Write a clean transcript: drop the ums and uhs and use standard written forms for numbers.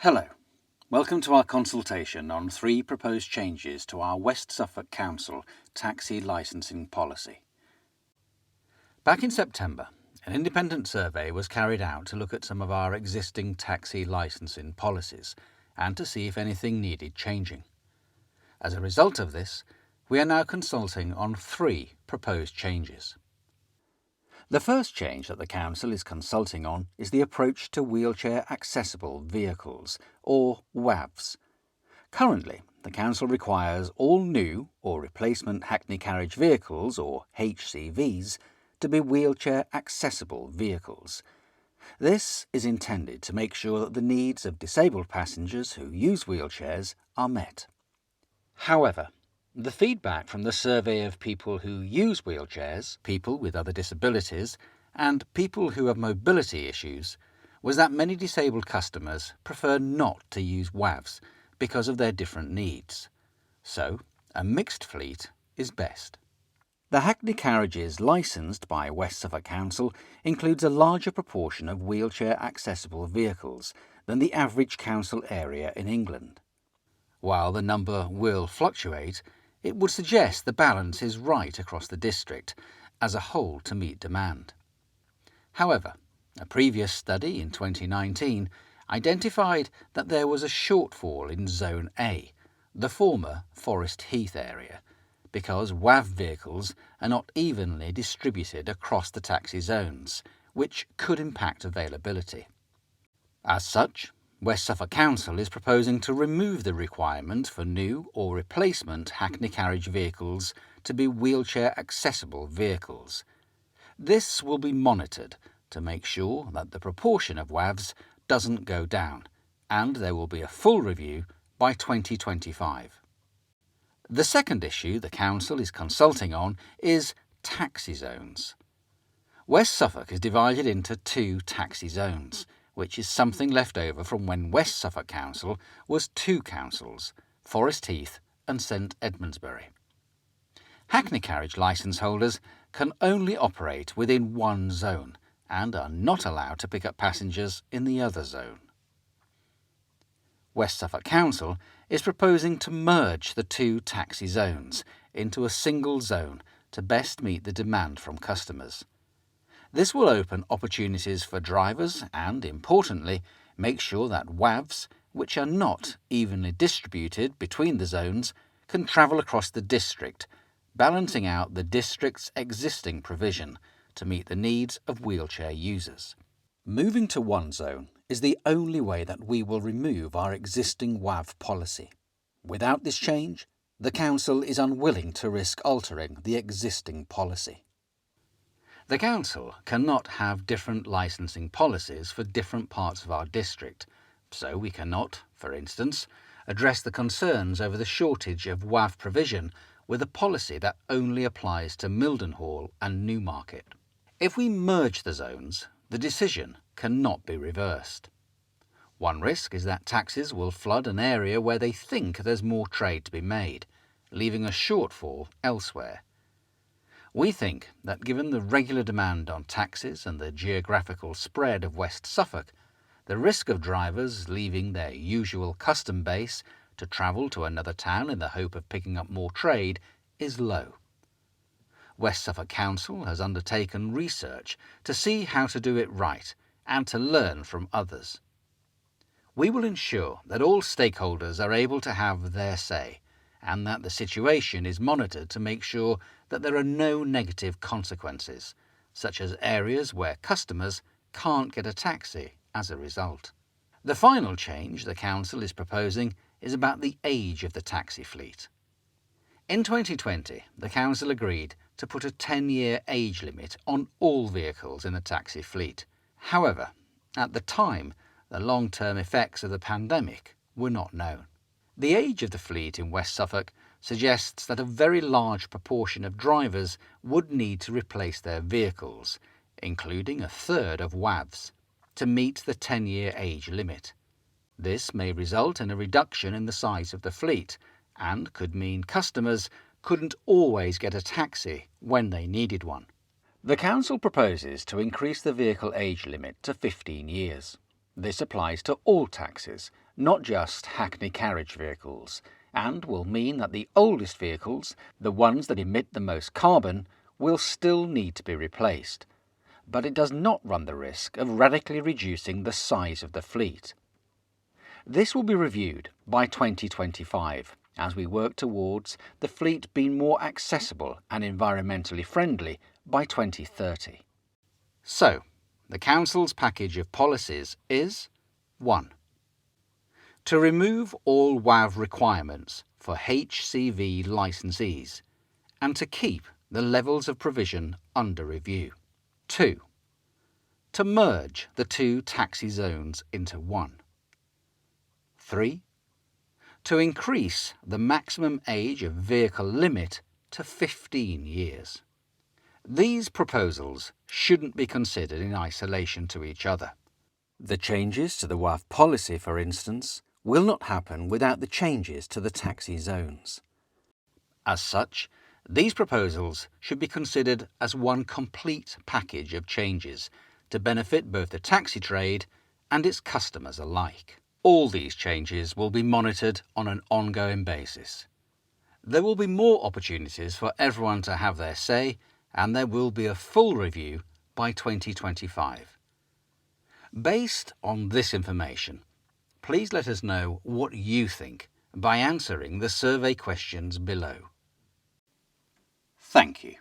Hello, welcome to our consultation on 3 proposed changes to our West Suffolk Council taxi licensing policy. Back in September, an independent survey was carried out to look at some of our existing taxi licensing policies and to see if anything needed changing. As a result of this, we are now consulting on 3 proposed changes. The first change that the Council is consulting on is the approach to wheelchair-accessible vehicles, or WAVs. Currently, the Council requires all new or replacement Hackney carriage vehicles, or HCVs, to be wheelchair-accessible vehicles. This is intended to make sure that the needs of disabled passengers who use wheelchairs are met. However, the feedback from the survey of people who use wheelchairs, people with other disabilities, and people who have mobility issues was that many disabled customers prefer not to use WAVs because of their different needs. So, a mixed fleet is best. The Hackney carriages licensed by West Suffolk Council includes a larger proportion of wheelchair-accessible vehicles than the average council area in England. While the number will fluctuate, it would suggest the balance is right across the district as a whole to meet demand. However, a previous study in 2019 identified that there was a shortfall in Zone A, the former Forest Heath area, because WAV vehicles are not evenly distributed across the taxi zones, which could impact availability. As such, West Suffolk Council is proposing to remove the requirement for new or replacement Hackney carriage vehicles to be wheelchair-accessible vehicles. This will be monitored to make sure that the proportion of WAVs doesn't go down, and there will be a full review by 2025. The second issue the Council is consulting on is taxi zones. West Suffolk is divided into 2 taxi zones, which is something left over from when West Suffolk Council was 2 councils, Forest Heath and St Edmundsbury. Hackney carriage licence holders can only operate within 1 zone and are not allowed to pick up passengers in the other zone. West Suffolk Council is proposing to merge the 2 taxi zones into a single zone to best meet the demand from customers. This will open opportunities for drivers and, importantly, make sure that WAVs, which are not evenly distributed between the zones, can travel across the district, balancing out the district's existing provision to meet the needs of wheelchair users. Moving to 1 zone is the only way that we will remove our existing WAV policy. Without this change, the Council is unwilling to risk altering the existing policy. The Council cannot have different licensing policies for different parts of our district, so we cannot, for instance, address the concerns over the shortage of WAV provision with a policy that only applies to Mildenhall and Newmarket. If we merge the zones, the decision cannot be reversed. One risk is that taxis will flood an area where they think there's more trade to be made, leaving a shortfall elsewhere. We think that given the regular demand on taxis and the geographical spread of West Suffolk, the risk of drivers leaving their usual custom base to travel to another town in the hope of picking up more trade is low. West Suffolk Council has undertaken research to see how to do it right and to learn from others. We will ensure that all stakeholders are able to have their say, and that the situation is monitored to make sure that there are no negative consequences, such as areas where customers can't get a taxi as a result. The final change the Council is proposing is about the age of the taxi fleet. In 2020, the Council agreed to put a 10-year age limit on all vehicles in the taxi fleet. However, at the time, the long-term effects of the pandemic were not known. The age of the fleet in West Suffolk suggests that a very large proportion of drivers would need to replace their vehicles, including a third of WAVs, to meet the 10-year age limit. This may result in a reduction in the size of the fleet and could mean customers couldn't always get a taxi when they needed one. The Council proposes to increase the vehicle age limit to 15 years. This applies to all taxis, not just Hackney carriage vehicles, and will mean that the oldest vehicles, the ones that emit the most carbon, will still need to be replaced. But it does not run the risk of radically reducing the size of the fleet. This will be reviewed by 2025 as we work towards the fleet being more accessible and environmentally friendly by 2030. So, the Council's package of policies is 1. To remove all WAV requirements for HCV licensees and to keep the levels of provision under review. 2. To merge the two taxi zones into one. 3. To increase the maximum age of vehicle limit to 15 years. These proposals shouldn't be considered in isolation to each other. The changes to the WAV policy, for instance, will not happen without the changes to the taxi zones. As such, these proposals should be considered as one complete package of changes to benefit both the taxi trade and its customers alike. All these changes will be monitored on an ongoing basis. There will be more opportunities for everyone to have their say, and there will be a full review by 2025. Based on this information, please let us know what you think by answering the survey questions below. Thank you.